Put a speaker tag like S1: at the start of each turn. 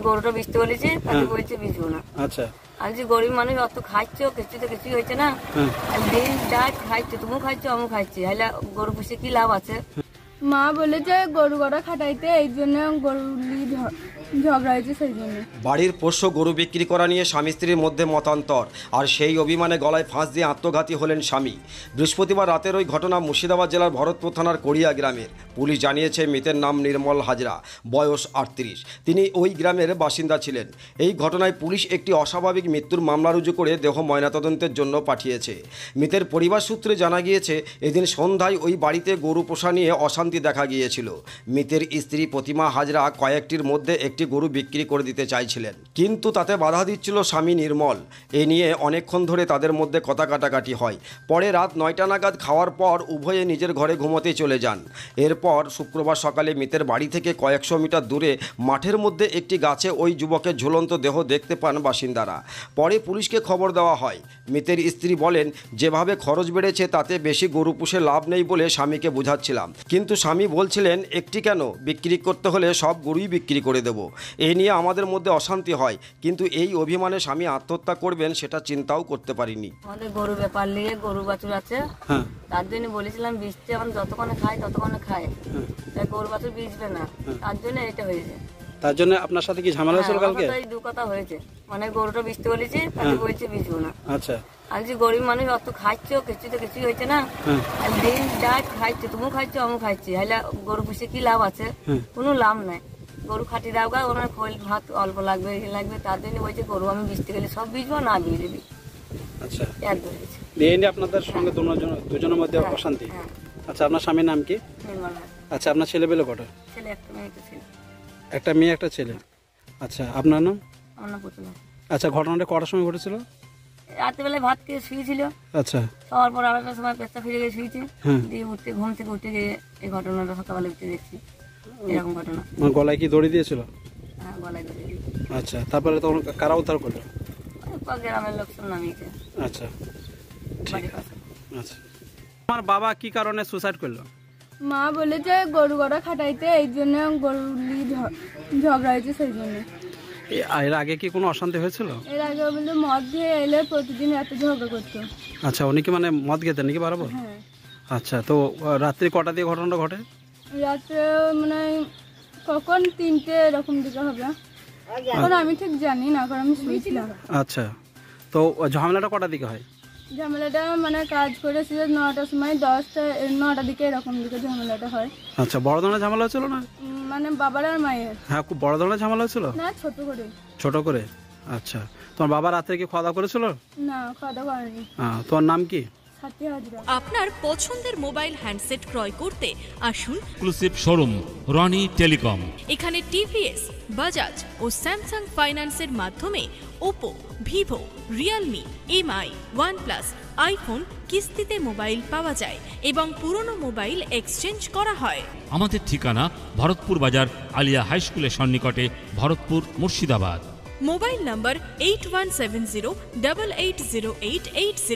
S1: গরুটা বেচতে বলেছে, তাকে বলছে বেচবো না।
S2: আচ্ছা,
S1: আমি যে গরিব মানুষ অত খাচ্ছ, কিছু তো কিছুই হয়েছে না। দিন যা খাইছো, তুমিও খাচ্ছ, আমিও খাচ্ছি, হাইলা গরু পুষে কি লাভ আছে?
S3: মা বলেছে গরু গড়া খাটাইতে, এই জন্য গরু ঝগড়া হয়েছে, সেই জন্য।
S4: বাড়ির পোষ্য গরু বিক্রি করা নিয়ে স্বামী স্ত্রীর মধ্যে মতান্তর, আর সেই অভিমানে গলায় ফাঁস দিয়ে আত্মঘাতী হলেন স্বামী। বৃহস্পতিবার রাতের ওই ঘটনা মুর্শিদাবাদ জেলার ভরতপুর থানার কড়িয়া গ্রামের। পুলিশ জানিয়েছে মৃতের নাম নির্মল হাজরা, বয়স 38। তিনি ওই গ্রামের বাসিন্দা ছিলেন। এই ঘটনায় পুলিশ একটি অস্বাভাবিক মৃত্যুর মামলা রুজু করে দেহ ময়নাতদন্তের জন্য পাঠিয়েছে। মৃতের পরিবার সূত্রে জানা গিয়েছে, এদিন সন্ধ্যায় ওই বাড়িতে গরু পোষা নিয়ে অশান্তি দেখা গিয়েছিল। মৃতের স্ত্রী প্রতিমা হাজরা কয়েকটির মধ্যে একটি গরু বিক্রি করে দিতে চাইছিলেন, কিন্তু তাতে বাধা দিচ্ছিল স্বামী নির্মল। এ নিয়ে অনেকক্ষণ ধরে তাদের মধ্যে কথা কাটাকাটি হয়। পরে রাত 9টা নাগাদ খাওয়ার পর উভয়ে নিজের ঘরে ঘুমোতে চলে যান। এরপর শুক্রবার সকালে মৃতের বাড়ি থেকে কয়েকশো মিটার দূরে মাঠের মধ্যে একটি গাছে ওই যুবকের ঝুলন্ত দেহ দেখতে পান বাসিন্দারা। পরে পুলিশকে খবর দেওয়া হয়। মৃতের স্ত্রী বলেন, যেভাবে খরচ বেড়েছে তাতে বেশি গরু পুষে লাভ নেই বলে স্বামীকে বোঝাচ্ছিলাম, কিন্তু স্বামী বলছিলেন একটি কেন, বিক্রি করতে হলে সব গরুই বিক্রি করে দেব। এই নিয়ে আমাদের মধ্যে অশান্তি হয়, কিন্তু এই অভিমানে স্বামী আত্মহত্যা করবেন সেটা চিন্তাও করতে পারিনি।
S1: আমাদের গরু ব্যাপার নিয়ে গরু বাছুর আছে, তার জন্য বলেছিলাম বীজতে, এখন যতক্ষণে খায় ততক্ষণে খায়, তাই গরু বাছুর বীজবে না, তার জন্য এটা হয়েছে।
S2: তার জন্য আপনার সাথে কি ঝামেলা হয়েছিল কালকে?
S1: এই দু কথা হয়েছে, মানে গরুটা বীজতে বলেছে, তাকে বলছে বীজবো না।
S2: আচ্ছা,
S1: আমি যে গরিব মানুষ অত খাচ্ছ, কিছু তো কিছুই হয়েছে না। দিন যা খাইছো, তুমিও খাচ্ছ, আমিও খাচ্ছি, হাইলা গরু পুষে কি লাভ আছে? কোনো লাভ নাই। গরু খাটি দাও গা, ওনার খোল ভাত অল্প লাগবে, লাগবে, তার জন্য বলছে গরু আমি বেচতে গেলে সব বেচবো না, বেচবি।
S2: আচ্ছা,
S1: এক ধরেছে।
S2: এই নিয়ে আপনাদের সঙ্গে দুজনের মধ্যে অশান্তি। আচ্ছা, আপনার স্বামীর নাম কি? আচ্ছা, আপনার ছেলে পেলে কটা?
S1: ছেলে একটা, মেয়ে একটা ছেলে।
S2: একটা মেয়ে একটা ছেলে। আচ্ছা, আপনার নাম?
S1: আমার নাম পুতুলা।
S2: আচ্ছা, ঘটনাটা কটার সময় ঘটেছিল?
S1: রাত্রেবেলায় ভাত খেয়ে শুয়েছিল।
S2: আচ্ছা,
S1: সবার পর আড়াইটার সময় পেশা ফিরে গিয়ে শুয়েছে, দিয়ে উঠতে ঘুম থেকে উঠে গিয়ে এই ঘটনাটা সকালে উঠে দেখছি এরকম ঘটনা।
S2: গলায় কি দড়ি দিয়েছিল?
S1: হ্যাঁ, গলায় দড়ি।
S2: আচ্ছা, তারপরে তখন কারা উদ্ধার করলো?
S1: গ্রামের লোকজন নামিয়েছে।
S2: আচ্ছা,
S1: বাড়ির পাশে।
S2: আচ্ছা, আমার বাবা কি কারণে সুসাইড করলো?
S3: মা বলেছে গরু গড়া খাটাইতে, এই জন্য গরু ঝগড়া হয়েছে, সেই জন্য।
S2: এর আগে কি কোনো অশান্তি হয়েছিল?
S3: এর আগে বলতে মদ খেয়ে এলে প্রতিদিন এত ঝগড়া করতো।
S2: আচ্ছা, উনি কি মানে মদ খেতেন নাকি বরাবর?
S3: হ্যাঁ।
S2: আচ্ছা, তো রাত্রি কটা দিয়ে ঘটনাটা ঘটে?
S3: রাত্রে মানে কখন 3টে এরকম দিকে হবে, এখন আমি ঠিক জানি না, কারণ আমি শুয়েছিলাম।
S2: আচ্ছা, তো ঝামেলাটা কটার দিকে হয়?
S3: ঝামেলাটা মানে কাজ করেছি 9টার সময়, 9টার দিকে এরকম দিকে ঝামেলাটা হয়।
S2: আচ্ছা, বড় ধরনের ঝামেলা হচ্ছিল না?
S3: মানে বাবার আর মায়ের।
S2: হ্যাঁ, খুব বড় ধরনের ঝামেলা হচ্ছিল
S3: না, ছোট করে।
S2: ছোট করে। আচ্ছা, তোমার বাবা রাত্রে কি খাওয়া দাওয়া করেছিল?
S3: না, খাওয়া দাওয়া করেনি।
S2: তোমার নাম কি?
S5: আপনার পছন্দের মোবাইল হ্যান্ডসেট ক্রয় করতে আসুন
S6: এক্সক্লুসিভ শোরুম রনি টেলিকম।
S5: এখানে টিভিএস, বাজাজ ও স্যামসাং ফাইন্যান্সের মাধ্যমে Oppo, Vivo, Realme, MI, OnePlus, iPhone কিস্তিতে মোবাইল পাওয়া যায় এবং পুরনো মোবাইল এক্সচেঞ্জ করা হয়।
S6: আমাদের ঠিকানা ভরতপুর বাজার আলিয়া হাই স্কুলের সন্নিকটে, ভরতপুর, মুর্শিদাবাদ।
S5: মোবাইল নম্বর 8170880880।